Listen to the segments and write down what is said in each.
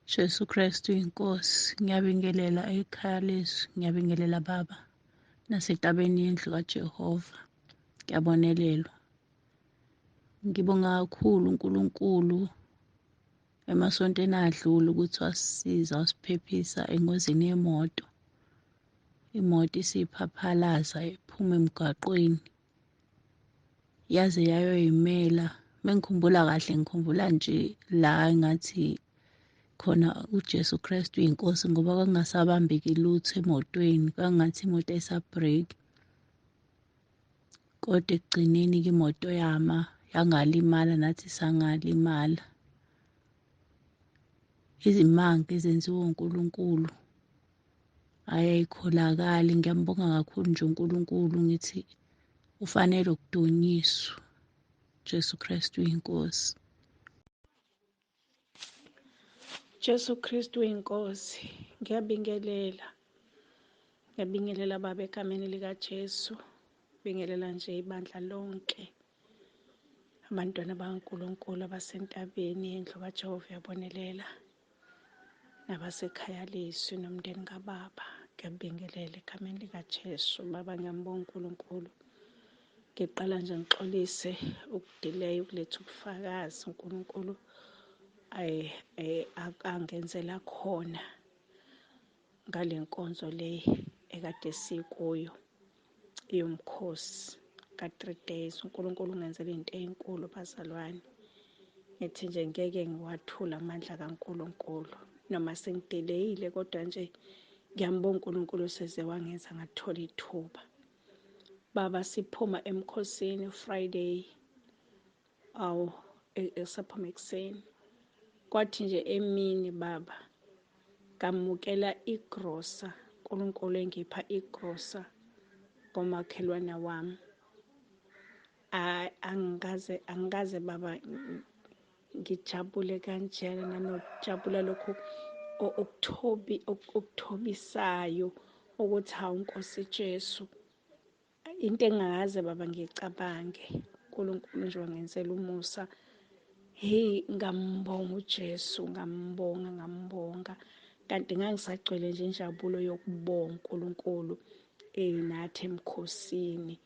Jesu Kristu inkosi, ngiyabingelela ekhaya leZwi, ngiyabingelela Baba nasetabeni yendlu kaJehova. Ngiyabonelelwa. Ngibonga kakhulu uNkulunkulu emasontweni adlule ukuthi wasisiza wasiphephisa engozini yemoto. Imoto isiphaphalaza iphuma emgwaqweni yaze yayoyimela. Mengikhumbula kahle ngikhumbula nje la engathi khona uJesu Kristu inkosi ngoba kwakungasabambeki lutho emotweni, kwangathi imoto ayisabhreki. Kodwa ekugcineni-ke imoto yangalimala nathi sangalimala. Izimanga ezenziwe uNkulunkulu ayikholakali. Ngiyambonga kakhulu nje uNkulunkulu, ngithi ufanele ukudunyiswa. Jesu Kristu inkosi. Jesu Kristu inkosi, ngiyabingelela Baba egameni likaJesu. Bingelela nje ibandla lonke, abantwana bakaNkulunkulu abasentabeni yendlu kaJehova yabonelela, nabasekhaya leZwi nomndeni kaBaba. Ngiyabingelela egameni likaJesu. Baba, ngiyambonga uNkulunkulu. Ngiqala nje ngixolise ukudileya ukuletha ubufakazi uNkulunkulu angenzela khona ngale nkonzo le ekade sikuyo yomkhosi ka-3 days. uNkulunkulu ungenzele into enkulu bazalwane. Ngithi nje ngeke ngiwathula amandla kaNkulunkulu noma sengidileyile, kodwa nje ngiyambonga uNkulunkulu seze wangenza ngathola ithuba. Baba, siphuma emkhosini Friday, saphuma ekuseni. Kwathi nje emini Baba ngamukela igrosa, uNkulunkulu engipha igrosa komakhelwane wami. Angikaze Baba ngijabule kanjena, nanokujabula lokhu okuthobisayo ukuthi hawu Nkosi Jesu, into engakaze Baba ngicabange. uNkulunkulu nje wangenzela umusa. Hey, ngambonga uJesu, ngambonga. Kanti ngangisagcwele nje injabulo yokubonga uNkulunkulu nathi emkhosini.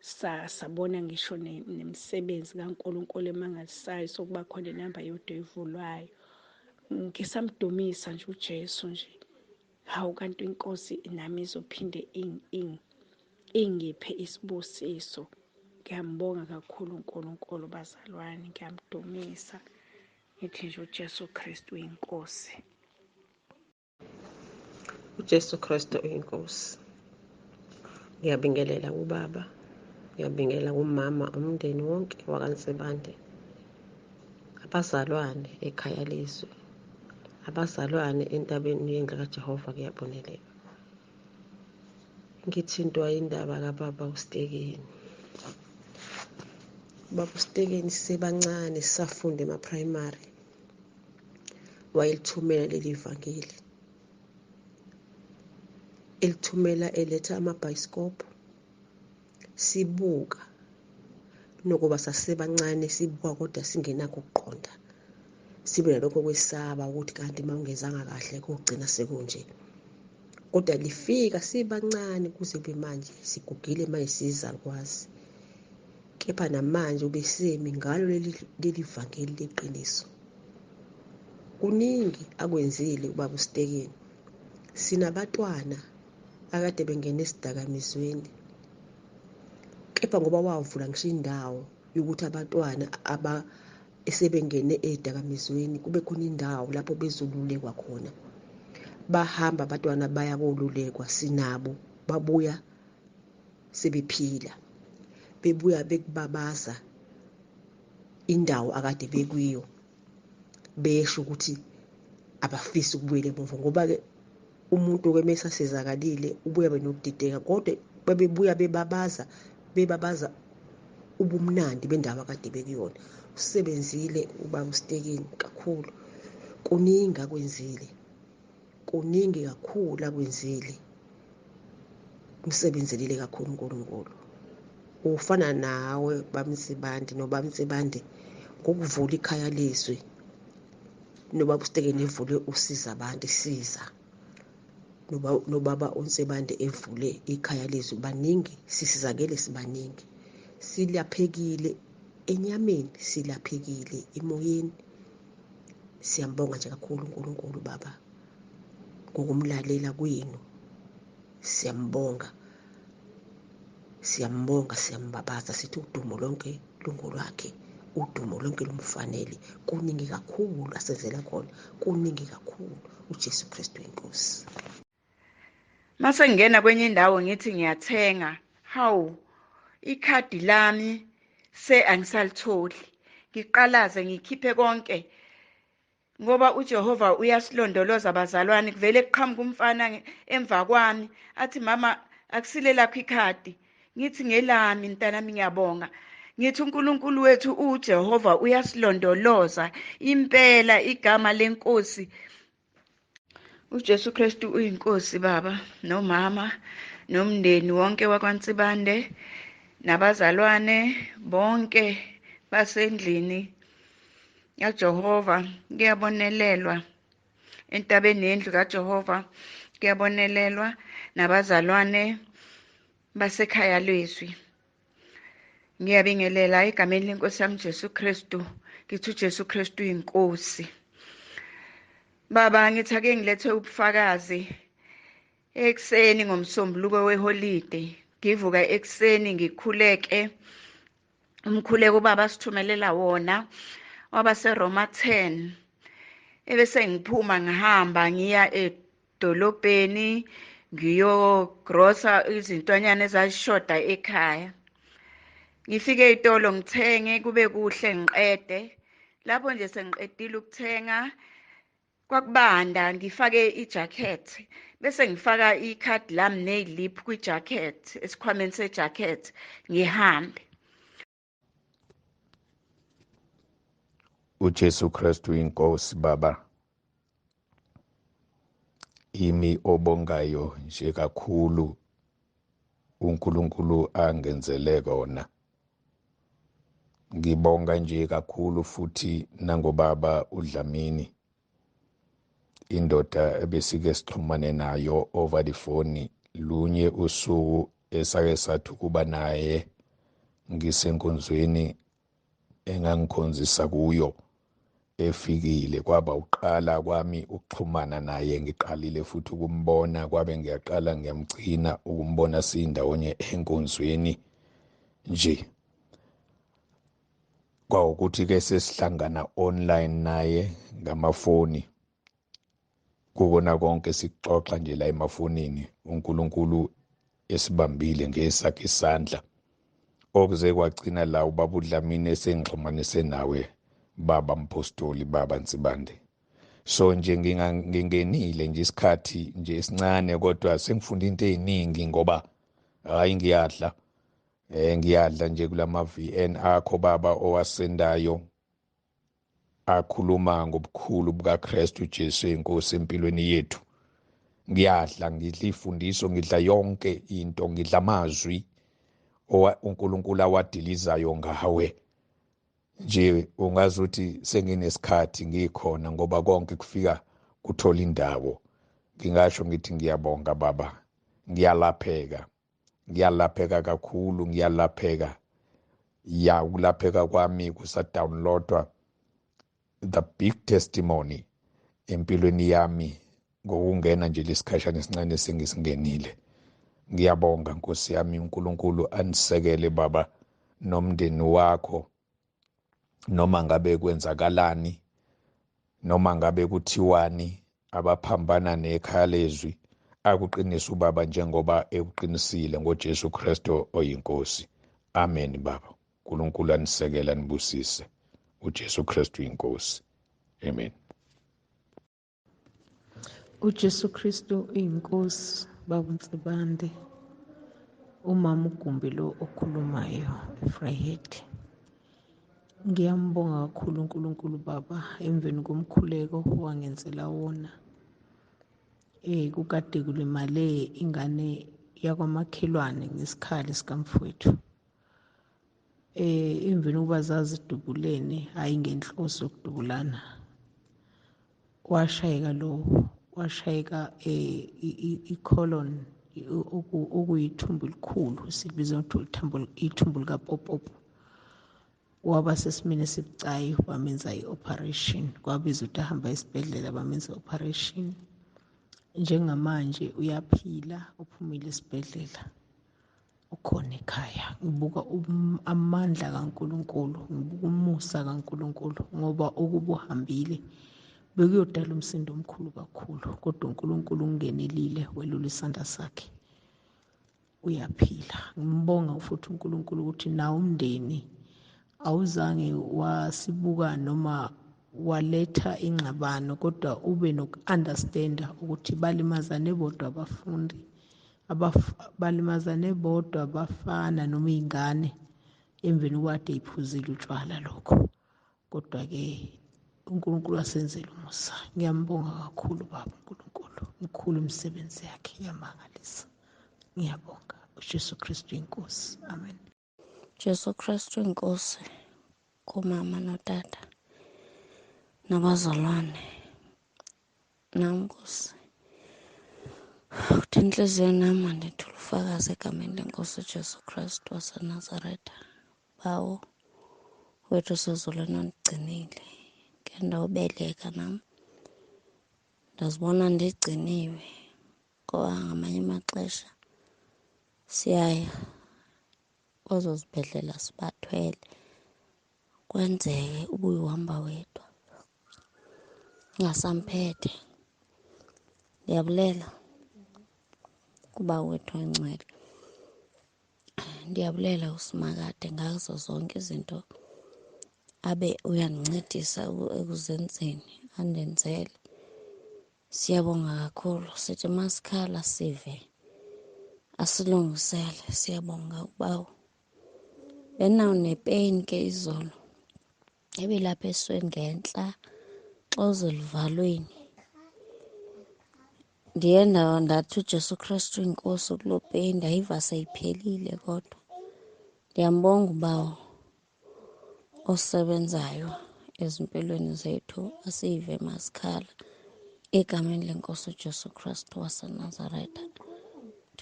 Sabona ngisho nemisebenzi kaNkulunkulu emangalisayo, sokuba khona inamba yodwa evulwayo. Ngisamdumisa nje uJesu nje. Hawu, kanti inkosi nami izophinde ingiphe isibusiso. Ngiyambonga kakhulu uNkulunkulu bazalwane, ngiyamdumisa. Ngithi nje uJesu Kristu inkosi. uJesu Kristu uyinkosi. Ngiyabingelela kuBaba, ngiyabingelela kumama, umndeni wonke wakaNsibande, abazalwane ekhaya leZwi, abazalwane entabeni yendlu kaJehova. Kuyabonelela. Ngithintwa indaba kaBaba uStekeni. Baba uStekeni sisebancane sisafunda ema-primary, wayelithumela leli vangeli, elithumela eletha amabhayisikobho. Sibuka nokuba sasebancane, sibuka kodwa singenakho ukuqonda, sibe nalokho kwesaba ukuthi kanti uma ungezanga kahle kugcina sekunje. Kodwa lifika sibancane kuze kube manje sigugile, manje sizalukwazi. Kepha namanje ubesemi ngalo leli vangeli leqiniso. Kuningi akwenzile uBaba uStekeni. Sinabatwana akade bengena esidakamizweni, kepha ngoba wavula ngisho indawo yokuthi abantwana esebengene ezidakamizweni kube khona indawo lapho bezolulekwa khona. Bahamba abantwana baya kolulekwa, sinabo babuya sebephila, bebuya bekubabaza indawo akade bekuyo, besho ukuthi abafisi ukubuyela emuva, ngoba-ke umuntu-ke mesasezakalile ubuya benokudideka. Kodwa bebebuya bebabaza ubumnandi bendawo akade bekuyona. Usebenzile uBaba uStekeni kakhulu, kuningi akwenzile, kuningi kakhulu akwenzile. Umsebenzelile kakhulu uNkulunkulu. Ufana nawe baMsibande nobaMsibande ngokuvula ikhaya leZwi nobaba uSitekeni evule usiza abantu isiza, nobaba uNsebande evule ikhaya leZwi, baningi sisizakele, sibaningi, silaphekile enyameni, silaphekile emoyeni. Siyambonga nje kakhulu uNkulunkulu baba ngokumlalela kwenu. Siyambonga, siyambabaza, sithi udumo lonke lungolwakhe, udumo lonke lumfanele. Kuningi kakhulu asenzela khona, kuningi kakhulu. uJesu Kristu inkosi. Mase ngingena kwenye indawo ngithi ngiyathenga, hawu, ikhadi lami angisalitholi. Ngiqalaze ngikhiphe konke ngoba uJehova uyasilondoloza bazalwane. Kuvele kuqhamuka umfana emva kwami athi, mama, akusile lakho ikhadi. Ngithi ngelami mntanami, ngiyabonga. Ngithi uNkulunkulu wethu uJehova uyasilondoloza impela. Igama lenkosi uJesu Kristu uyinkosi baba, nomama, nomndeni wonke wakwaNsibande, nabazalwane bonke basendlini kaJehova. Kuyabonelelwa entabeni yendlu kaJehova, kuyabonelelwa nabazalwane basekhaya leZwi. Ngiyabingelela egameni lenkosi yami Jesu Kristu. Ngithi uJesu Kristu uyinkosi. Baba, ngithi ake ngilethe ubufakazi. Ekseni ngomsombuluko weholide ngivuka ekseni ngikhuleke umkhuleko ubaba sithumelela wona wabaseRoma 10, ebese ngiphuma ngihamba ngiya edolobheni ngiyogrosa izintwanyana ezashoda ekhaya. Ngifike ezitolo ngithenge kube kuhle ngiqede. Lapho nje sengiqedile ukuthenga kwakubanda, ngifake ijacket bese ngifaka ikhadi lami neziliphu kwijacket, esikhwameni sejacket, ngihambe. uJesu Kristu inkosi baba, imi obongayo nje kakhulu uNkulunkulu angenzele kona. Ngibonga nje kakhulu futhi nangobaba uDlamini, indoda ebesike sixhumane nayo over the phone lunye usuku esake sathi ukuba naye ngisenkonzweni engangikhonzisa kuyo efikile. Kwaba uqala kwami ukuxhumana naye, ngiqalile futhi ukumbona, kwabe ngiyaqala ngiyamgcina ukumbona sindawonye enkonzweni nje. Kwawukuthi-ke sesihlangana online naye ngamafoni, kubona konke sikuxoxa nje la emafonini, uNkulunkulu esibambile ngesakhe isandla, okuze kwagcina la ubaba uDlamini esengixhumanise nawe baba mpostoli, baba Nsibande. So nje ngingenile nje isikhathi nje esincane, kodwa sengifunda into eziningi ngoba hayi ngiyadla nje kulama VN akho baba owasendayo akhuluma ngobukhulu bukaKristu Jesu inkosi empilweni yethu. Ngiyadla, ngidla ifundiso, ngidla yonke into, ngidla amazwi uNkulunkulu awadilizayo ngawe. Nje ungazuthi senginesikhathi ngikhona ngoba konke kufika kuthola indawo. Ngingasho ngithi ngiyabonga baba, ngiyalapheka kakhulu, ngiyalapheka. Ya ukulapheka kwami kusadownloadwa the big testimony empilweni yami ngokungena nje lesikhashana esincane sengisingenile. Ngiyabonga Nkosi yami, uNkulunkulu anisekele baba nomndeni wakho, noma ngabe kwenzakalani, noma ngabe kuthiwani, abaphambana nekhaya leZwi akuqinise ubaba njengoba ekuqinisile ngoJesu Kristu oyinkosi. Amen baba. uNkulunkulu anisekele anibusise. uJesu Kristu inkosi. Amen. uJesu Kristu uyinkosi. Baba Nsibande, umama uGumbi lo okhulumayo eFryhead, ngiyambonga kakhulu uNkulunkulu baba emveni komkhuleko wangenzela wona. Kukade kulimale ingane yakwamakhelwane ngesikhali sikamfowethu. Emveni kokuba zazidubulene, hayi ngenhloso yokudubulana, washayeka i-colon okuyithumbu elikhulu sibiza ukuthi ithumbu likapopopo. Waba sesimeni esibucayi, bamenza i-operation. Kwabiza ukuthi ahamba esibhedlela, bamenza i-operation. Njengamanje uyaphila, uphumile esibhedlela, ukhona ekhaya. Ngibuka amandla kaNkulunkulu, ngibuka umusa kaNkulunkulu, ngoba ukuba uhambile bekuyodala umsindo omkhulu kakhulu, kodwa uNkulunkulu ungenelile, welula isandla sakhe, uyaphila. Ngibonga futhi uNkulunkulu ukuthi nawo umndeni awuzange wasibuka noma waletha ingxabano, kodwa ube noku-understanda ukuthi balimazane bodwa abafundi, balimazane bodwa abafana noma iy'ngane emveni kwade iphuzile utshwala lokho. Kodwa-ke uNkulunkulu wasenzela umusa. Ngiyambonga kakhulu baba uNkulunkulu, mkhulu imisebenzi yakhe, iyamangalisa. Ngiyabonga. uJesu Kristu inkosi. Amen. Jesu Kristu inkosi, kumama notata nabazalwane, namnkosi kuthi enhliziyweni nami andithi ubufakazi egameni lenkosi uJesu Kristu waseNazaretha. Bawo wethu sezulwini ondigcinile, ke ndawubeleka nam ndazibona ndigciniwe, ngoba ngamanye amaxesha siyaya kwezo zibhedlela sibathwele, kwenzeke ubuye uhamba wedwa ungasamphethe. Ndiyabulela kuba wethu ongcwele, ndiyabulela usimakade ngazo zonke izinto abe uyandincedisa ekuzenzeni, andenzele. Siyabonga kakhulu. Sithi masikhala sive, asilungisele. Siyabonga ubawo. Benawo nepeyini ke izolo, ebilapha esweni ngentla, xoze luvalweni. Ndiye ndathi uJesu Kristu inkosi kuloo peyini, ndayiva seyiphelile. Kodwa ndiyambonga ubawo osebenzayo ezimpilweni zethu, asive masikhala egameni lenkosi uJesu Kristu waseNazaretha.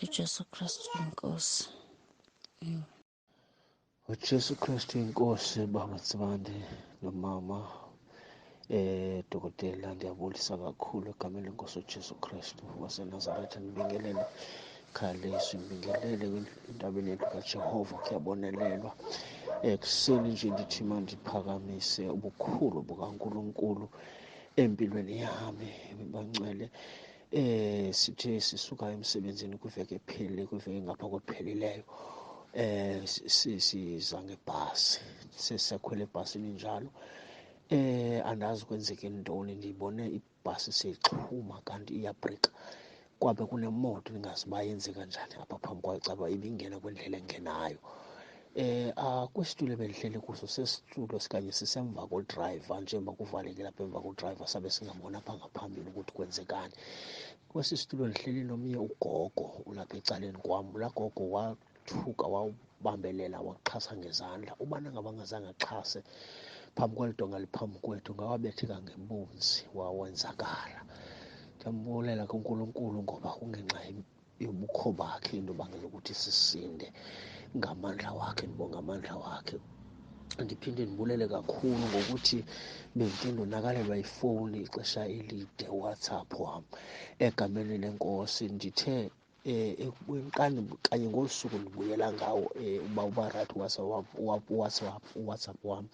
uJesu Kristu inkosi. uJesu Kristu inkosi. Baba Sibande nomama dokotela, ndiyabulisa kakhulu egameni lenkosi uJesu Kristu waseNazaretha. Ndibingelele ekhaya leZwi, ndibingelele entabeni yethu kaJehova. Kuyabonelelwa ekuseni nje ndithi mandiphakamise ubukhulu bukaNkulunkulu empilweni yami bangcwele. Sithe sisuka emsebenzini kwiveki ephelileyo, kwiveki ngapha kwephelileyo, siza ngebhasi, sesiyakhwela ebhasini njalo. Andazi kwenzeke ntoni, ndiyibone ibhasi seyixhuma kanti iyabrika. Kwabe kunemoto, ndingazi uba yenzeka njani apha phambi kwayo, caba ibingena kwindlela engenayo. Kwisitulo ebendihleli kuso sesitulo sikanye sisemva kodrayiva, njengoba kuvalekile apha emva kodrayiva sabe singabona apha ngaphambili ukuthi kwenzekani. Kwesi situlo ndihleli nomnye ugogo ulapha ecaleni kwam. Laa gogo wathuka wawubambelela waxhasa ngezandla. Ubana ngaba ngazange axhase phambi kweli donga liphambi kwethu, ngawabetheka ngebunzi, wawenzakala. Ndiyambulela kuNkulunkulu ngoba kungenxa yobukho bakhe into bangela ukuthi sisinde, ngamandla wakhe. Ndibonga amandla wakhe. Ndiphinde ndibulele kakhulu ngokuthi bendike ndonakalelwa yifowuni ixesha elide, uWhatsApp wam. Egameni lenkosi ndithe kanye ngolu suku ndibuyela ngawo uba rayithi uWhatsApp wam,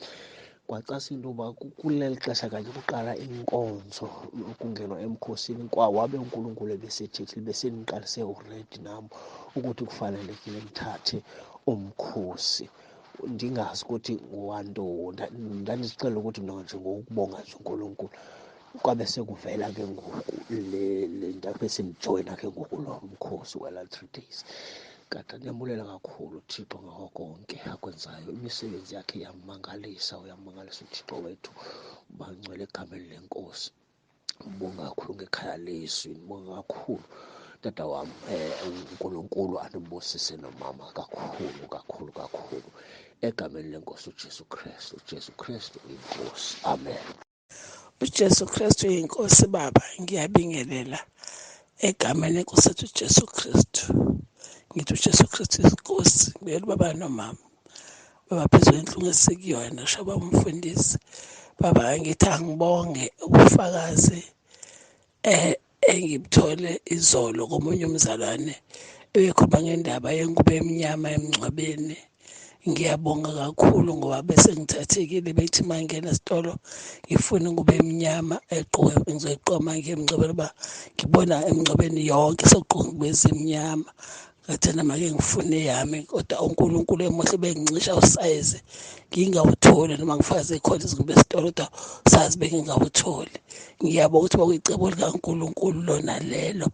kwacasa into yoba kuleli xesha kanye kuqala inkonzo ukungenwa emkhosini. Kwawabe uNkulunkulu ebesethethile, besendiqalise already nam ukuthi kufanelekile ndithathe umkhosi, ndingazi ukuthi ngowantoni. Ndandizixelela ukuthi mna nje ngokubonga nje uNkulunkulu. Kwabe sekuvela ke ngoku ndabe sendijoyina ke ngoku lo mkhosi wala 3 days. Kade ndiyambulela kakhulu uThixo ngako konke akwenzayo. Imisebenzi yakhe iyammangalisa, uyamangalisa uThixo wethu. Bangcwele egameni lenkosi. Ngibonga kakhulu ngekhaya leZwi, ngibonga kakhulu tata wam uNkulunkulu andibusise nomama kakhulu egameni lenkosi uJesu Kristu. uJesu Kristu inkosi. Amen. uJesu Kristu yinkosi baba, ngiyabingelela egameni lenkosi yethu uJesu Kristu. Ngithi uJesu Kristu inkosi, ngibekela ubaba nomama. Baba phezulu inhlungu esikuyona, shaba umfundisi. Baba ngithi angibonge ubufakazi engibthole izolo komunye umzalwane ebekhuluma ngendaba yengubo emnyama emngcwabeni. Ngiyabonga kakhulu ngoba bese ngithathekile bethi mangena esitolo ngifuna ingubo emnyama ngizoyiqoka manje emngcwabeni uba ngibona emngcwabeni yonke sokugqoka ingubo ezimnyama. Ngathana make ngifune yami kodwa uNkulunkulu emuhle bengincisha usayizi ngingawutholi noma ngifakaze khona izingubo esitolo kodwa usayizi bengingawutholi. Ngiyabonga ukuthi bakuyicebo likaNkulunkulu lona lelo.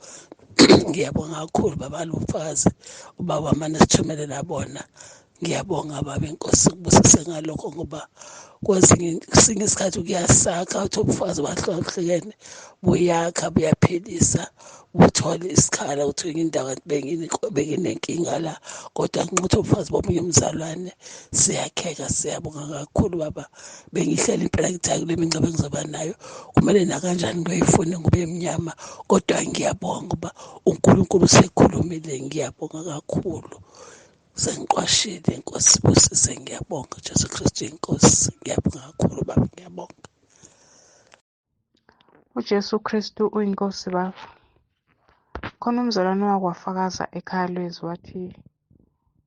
Ngiyabonga kakhulu baba lobufakazi ubaba wamane sithumele nabona. Ngiyabonga baba inkosi kubusise ngalokho ngoba kwesinye isikhathi kuyasakha uthi ubufakazi bahlukahlukene buyakha buyaphilisa buthole isikhala ukuthi indawo benginenkinga la kodwa nginxuthi ubufakazi bomunye umzalwane siyakheka. Siyabonga kakhulu baba, bengihlela impela ngithi kule mingcwabo engizoba nayo kumele nakanjani ngiyoyifuna ingubo emnyama kodwa ngiyabonga ngoba uNkulunkulu usekhulumile. Ngiyabonga kakhulu, sengiqwashile. Inkosi busise, ngiyabonga. Jesu Kristu inkosi, ngiyabonga kakhulu baba, ngiyabonga. uJesu Kristu uyinkosi baba. Khona umzalwane wako wafakaza ekhaya leZwi wathi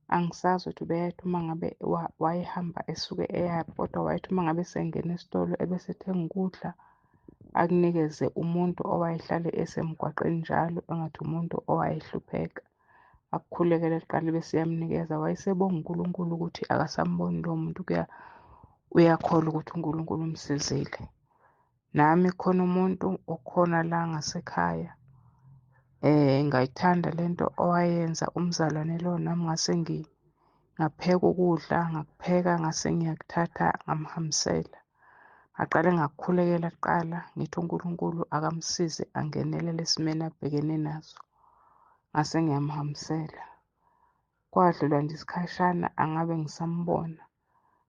angisazi ukuthi ubeyathi uma ngabe wayehamba esuke eyaphi, kodwa wayethi uma ngabe sengena esitolo ebesethenga ukudla akunikeze umuntu owayehlale esemgwaqeni njalo engathi umuntu owayehlupheka, akukhulekele liqale bese yamnikeza. Wayesebonga uNkulunkulu ukuthi akasamboni lowo muntu, uyakholwa ukuthi uNkulunkulu umsizile. Nami khona umuntu okhona la ngasekhaya ngayithanda lento owayenza umzalwane lo. Nami ngase ngapheka ukudla, ngakupheka ngase ngiyakuthatha ngamhambisela. Ngaqale ngakukhulekela kuqala ngithi uNkulunkulu akamsize angenelele esimeni abhekene naso. Ngase ngiyamhambisela. Kwadlula nje isikhashana angabe ngisambona.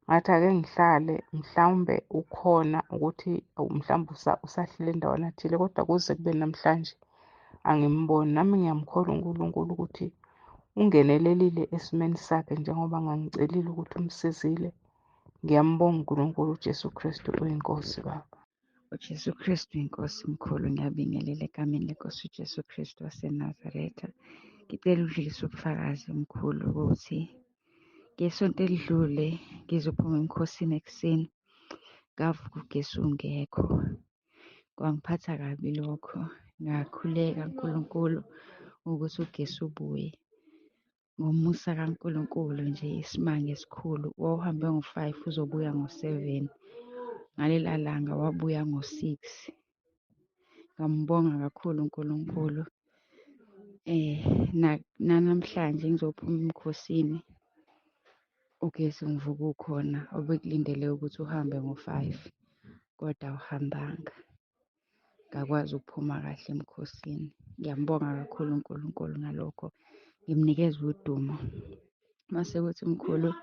Ngathi ake ngihlale mhlawumbe ukhona ukuthi mhlawumbe usahlele endaweni athile, kodwa kuze kube namhlanje angimboni. Nami ngiyamkholwa uNkulunkulu ukuthi ungenelelile esimeni sakhe njengoba ngangicelile ukuthi umsizile. Ngiyambonga uNkulunkulu. uJesu Kristu uyinkosi baba. uJesu Kristu inkosi mkhulu, ngiyabingelela egameni lenkosi uJesu Kristu waseNazaretha. Ngicela ukudlulisa ubufakazi omkhulu ukuthi ngesonto elidlule ngizophuma emkhosini ekuseni ngavuka ugesi ungekho. Kwangiphatha kabi lokho, ngakhuleka uNkulunkulu ukuthi ugesi ubuye. Ngomusa kaNkulunkulu nje isimanga esikhulu, wawuhambe ngo-5 uzobuya ngo-7. Ngalela langa wabuya ngo-6. Ngambonga kakhulu uNkulunkulu. Namhlanje ngizophuma emkhosini ugesi ngivuka ukhona, obekulindele ukuthi uhambe ngo-5 kodwa awuhambanga. Ngakwazi ukuphuma kahle emkhosini. Ngiyambonga kakhulu uNkulunkulu ngalokho, ngimnikeza udumo. Mase kuthi mkhulu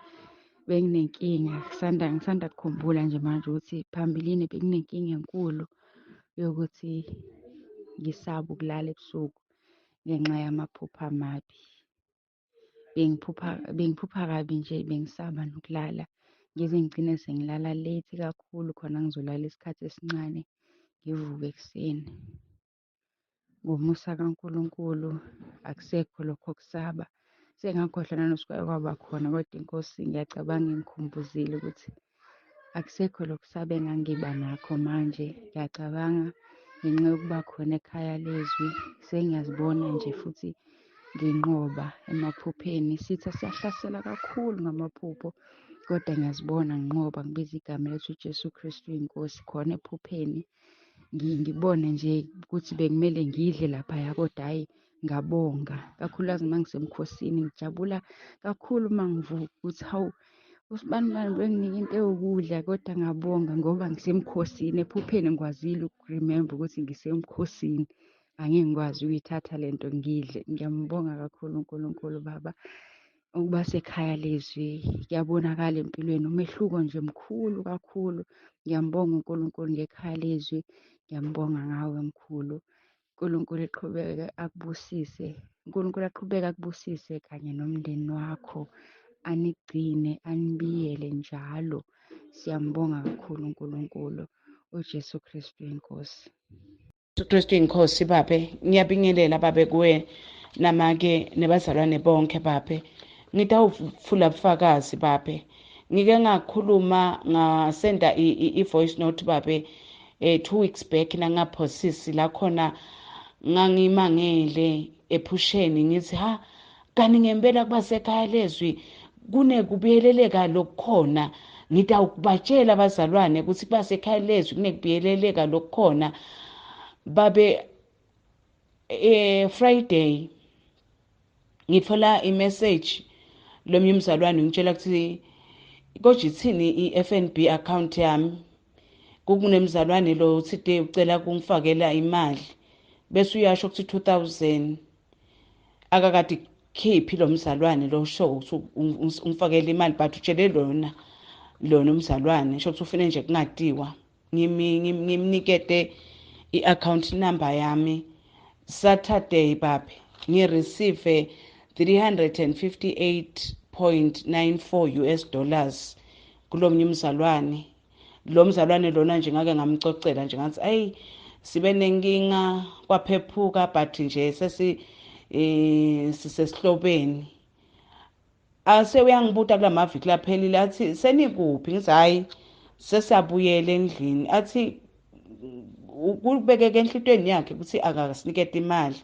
benginenkinga, ngisanda kukhumbula nje manje ukuthi phambilini benginenkinga enkulu yokuthi ngisaba ukulala ebusuku ngenxa yamaphupho amabi. Bengiphupha kabi nje, bengisaba nokulala ngize ngigcine sengilala late kakhulu khona ngizolala isikhathi esincane ngivuke ekuseni. Ngomusa kaNkulunkulu akusekho lokho kusaba. Sengakhohlwa nanokuthi kwaba khona, kodwa inkosi ngiyacabanga ingikhumbuzile ukuthi akusekho lokusaba engangiba nakho manje. Ngiyacabanga ngenxa yokuba khona ekhaya leZwi sengiyazibona nje futhi nginqoba emaphupheni. Sitha siyahlasela kakhulu ngamaphupho, kodwa ngiyazibona nginqoba, ngibiza igama lethu uJesu Kristu inkosi khona ephupheni. Ngibone nje ukuthi bekumele ngidle laphaya, kodwa hhayi ngabonga. Kakhulukazi uma ngisemkhosini ngijabula kakhulu uma ngivuka ukuthi hawu, usibani bani benginika into ewukudla kodwa ngabonga ngoba ngisemkhosini. Ephupheni ngikwazile ukurememba ukuthi ngisemkhosini, angeke ngikwazi ukuyithatha lento ngidle. Ngiyambonga kakhulu uNkulunkulu baba. ukuba sekhaya leZwi kuyabonakala empilweni, umehluko nje mkhulu kakhulu. Ngiyambonga uNkulunkulu ngekhaya leZwi, ngiyambonga ngawe mkhulu. uNkulunkulu aqhubeke akubusise kanye nomndeni wakho, anigcine, anibiyele njalo. Siyambonga kakhulu uNkulunkulu. uJesu Kristu inkosi. uKristu inkosi babe, ngiyabingelela babe kuwe namake nebazalwane bonke babe. Ngitawufula bufakazi babe. Ngike ngakhuluma ngasenda i-voice note babe 2 weeks back nangaphosisi la khona ngangimangele ephusheni ngithi kani ngempela kuba sekhaya leZwi kunekubiyeleleka lokukhona. Ngitawukubatshela abazalwane ukuthi kuba sekhaya leZwi kunekubiyeleleka lokukhona babe. Friday ngithola imessage lomnye umzalwane ngitshela ukuthi konje ithini i-FNB account yami. Kunemzalwane lo uthi ucela kungifakela imali bese uyasho ukuthi 2000 akakade khiphi lo mzalwane lo show ukuthi ungifakela imali but utshele lona umzalwane sho ukuthi ufune nje kungadiwa. Ngimnikete i-account number yami. Saturday babe ngireceive 358.94 US dollars kulomnye umzalwane. Lo mzalwane lona nje ngake ngamcocela nje ngathi sibe nenkinga kwaphephuka but nje sisesihlobeni. Ase uyangibuta kulamaviki laphelile athi senikuphi ngithi sesabuyela endlini athi ukubekeke enhlitweni yakhe ukuthi akasinikete imali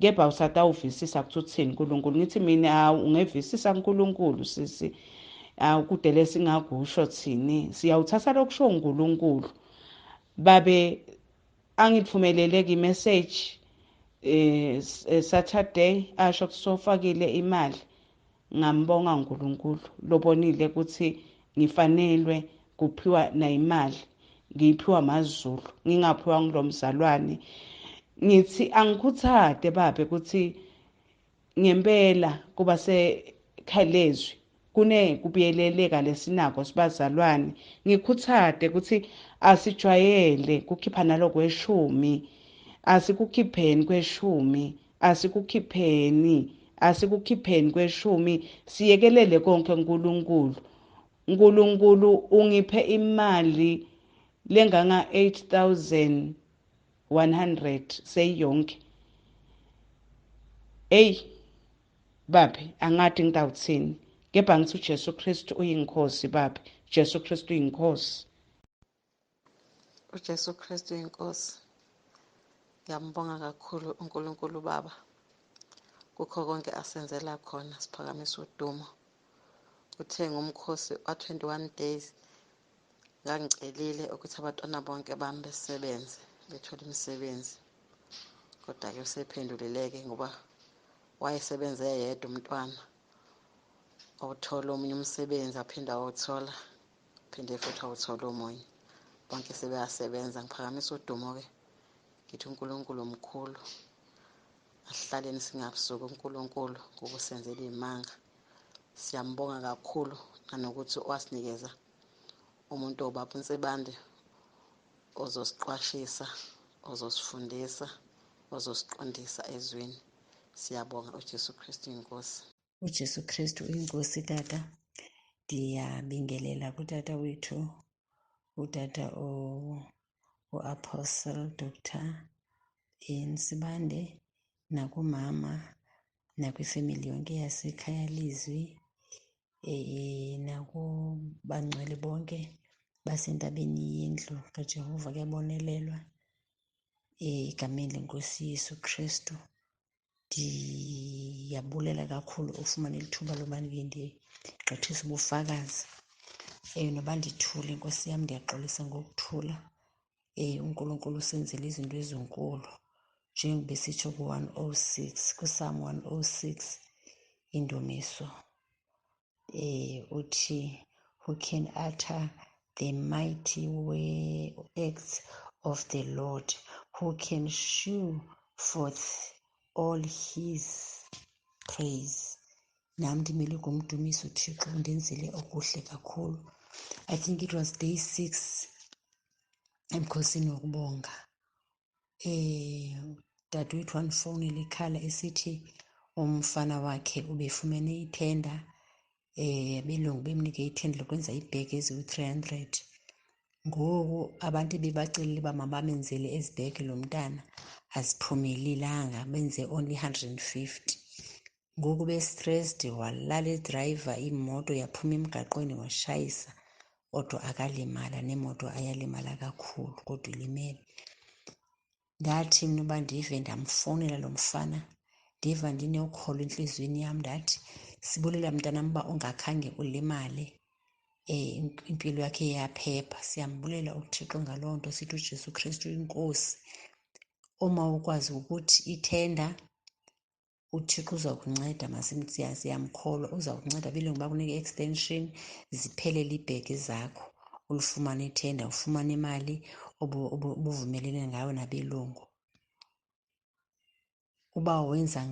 kepha usatawuvisisa ukuthi uthini uNkulunkulu. Ngithi mina ungevisisa uNkulunkulu sisi kudele singakusho thini siyawuthatha lokusho uNkulunkulu babe. Angithumeleleke imessage Saturday asho ukuthi sofakile imali. Ngambonga uNkulunkulu lobonile ukuthi ngifanelwe kuphiwa na imali ngiphiwa amazulu ngingaphiwa ngilomzalwane. Ngithi angikhuthade babe ukuthi ngempela kuba sekhaya leZwi kunekubiyeleleka lesinako sibazalwane. Ngikhuthade ukuthi asijwayele kukhipha nalokweshumi. Asikukhipheni kweshumi, asikukhipheni kweshumi. Siyekelele konke uNkulunkulu ungiphe imali lenganga 8,100 seyonke. Babe angathi ngitawuthini kepha ngithi uJesu Kristu uyinkosi babe. Jesu Kristu uyinkosi. uJesu Kristu inkosi. Ngiyambonga kakhulu uNkulunkulu Baba kukho konke asenzela khona. Siphakamisa udumo. Uthe ngomkhosi wa-21 days ngangicelile ukuthi abantwana bonke bami besebenze bethole imisebenzi, kodwa-ke usephendulileke ngoba wayesebenze yedwa umntwana awuthola omunye umsebenzi aphinde awuthola phinde futhi awuthola omunye, bonke sebeyasebenza. Ngiphakamisa udumo-ke ngithi uNkulunkulu omkhulu, asihlaleni singabusuku uNkulunkulu ngokusenzela iy'manga. Siyambonga kakhulu nanokuthi wasinikeza umuntu obaba uNsibande ozosiqwashisa, ozosifundisa, ozosiqondisa ezweni. Siyabonga uJesu Kristu inkosi. uJesu Kristu inkosi. Tata, ndiyabingelela kutata wethu utata u-Apostle Dr. Nsibande nakumama nakwifemili yonke yasekhaya leZwi nakubangcwele bonke basentabeni yendlu kaJehova. Kuyabonelelwa egameni lenkosi Yesu Kristu. Ndiyabulela kakhulu ufumane lithuba loba ndigqithise ubufakazi noba ndithule Nkosi yam, ndiyaxolisa ngokuthula. uNkulunkulu usenzele izinto ezinkulu njengoba besitsho kuPsalm 106 indumiso uthi, who can utter the mighty acts of the Lord, who can shew forth all his praise. nami ndimele ukumdumisa uThixo undenzele okuhle kakhulu. I think it was day 6 emkhosini wokubonga. Dadewethu wandifowunela ikhala esithi umfana wakhe ubefumene ithenda, abelungu bemnike ithenda lokwenza iibhegi eziyi-300. Ngoku abantu bebacelile uba mabamenzele ezi bhegi lo mntana aziphumelelanga, benze only 150. Ngoku bestressed walala edrayiva imoto yaphuma emgaqweni washayisa, kodwa akalimala, nemoto ayalimala kakhulu kodwa ilimele. Ndathi mna uba ndive ndamfowunela lo mfana, ndiva ndinokholo entliziyweni yam, ndathi sibulela mntanam uba ungakhange ulimale, impilo yakhe yaphepha. Siyambulela uThixo ngaloo nto, sithi uJesu Kristu inkosi. Uma ukwazi ukuthi ithenda uThixo uza kunceda, siyamkholwa uza kunceda. Abelungu bakunike i-extension, ziphelele iibhegi zakho, ulifumane ithenda, ufumane imali obuvumelene ngayo nabelungu. Uba wenza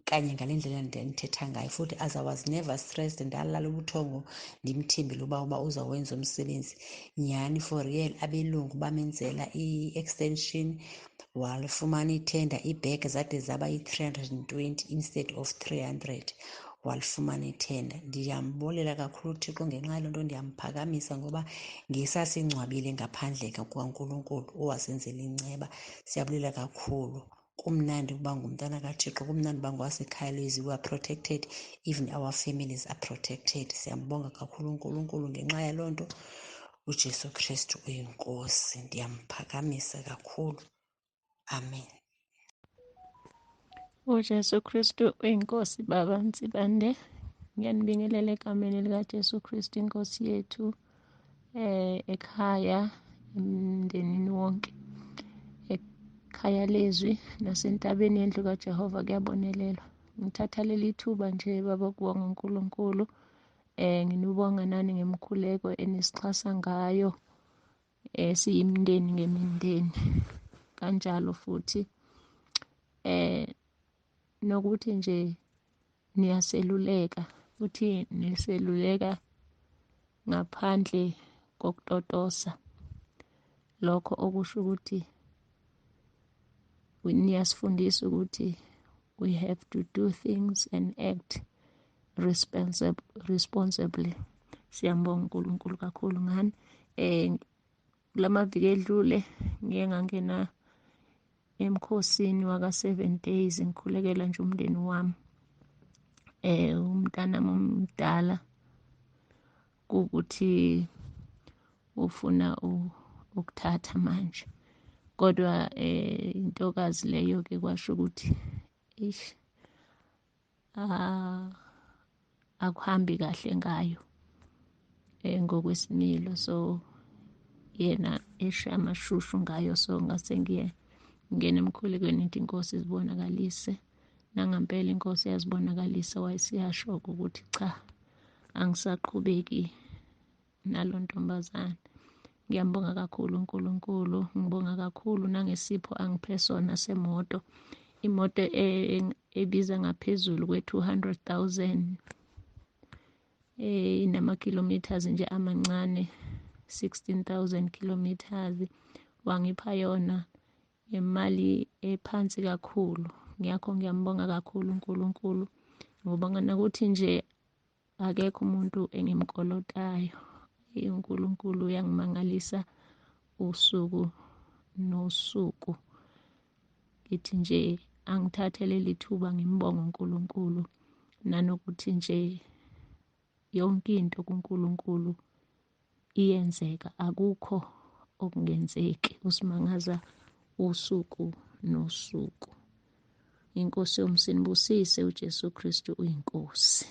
kanye ngale ndlela ndithetha ngayo, futhi as I was never stressed, ndalala ubuthongo ndimthembile uba uzawenza umsebenzi. Nyhani for real abelungu bamenzela i-extension, walifumana ithenda, iibhegi zade zaba yi-320 instead of 300, walifumana ithenda. Ndiyambulela kakhulu uThixo ngenxa yaloo nto, ndiyamphakamisa ngoba ngesasingcwabile ngaphandle kukaNkulunkulu owasenzela inceba. Siyabulela kakhulu. Kumnandi ukuba ngumntana kaThixo, kumnandi uba ngwasekhaya leZwi. We are protected, even our families are protected. Siyambonga kakhulu uNkulunkulu ngenxa yaloo nto. uJesu Kristu uyinkosi, ndiyamphakamisa kakhulu. Amen. uJesu Kristu uyinkosi baba Nsibande. Ngiyanibingelela egameni likaJesu Kristu inkosi yethu, ekhaya, emndenini wonke, ekhaya leZwi nasentabeni yendlu kaJehova kuyabonelelwa. Ngithatha leli thuba nje baba ukubonga uNkulunkulu, nginibonga nani ngemkhuleko enisixhasa ngayo, siyimindeni ngemindeni. Kanjalo futhi nokuthi nje niyaseluleka, futhi niseluleka ngaphandle kokutotosa. Lokho okusho ukuthi niyasifundisa ukuthi we have to do things and act responsibly. Siyambonga uNkulunkulu kakhulu ngani. Kulamaviki edlule ngike ngangena emkhosini waka-7 days, ngikhulekela nje umndeni wami. Umntanami omdala kuwukuthi ufuna ukuthatha manje, kodwa intokazi leyo-ke kwasho ukuthi akuhambi kahle ngayo ngokwesimilo, so yena esha amashushu ngayo. So ngase ngingena emkhulekweni into inkosi izibonakalise, nangampela inkosi yazibonakalisa. Wayesiyasho-ke ukuthi cha, angisaqhubeki nalo ntombazane. Ngiyambonga kakhulu uNkulunkulu, ngibonga kakhulu nangesipho angiphe sona semoto, imoto ebiza ngaphezulu kwe-200,000, inama-kilometers nje amancane, 16,000 kilometers. Wangipha yona imali ephansi kakhulu. Ngiyakho ngiyambonga kakhulu uNkulunkulu, ngibonga nokuthi nje akekho umuntu engimkolotayo. uNkulunkulu uyangimangalisa usuku nosuku. Ngithi nje angithathe leli thuba ngimbonga uNkulunkulu, nanokuthi nje yonke into kuNkulunkulu iyenzeka, akukho okungenzeki. Usimangaza usuku nosuku. Inkosi yomsinibusise, uJesu Kristu uyinkosi.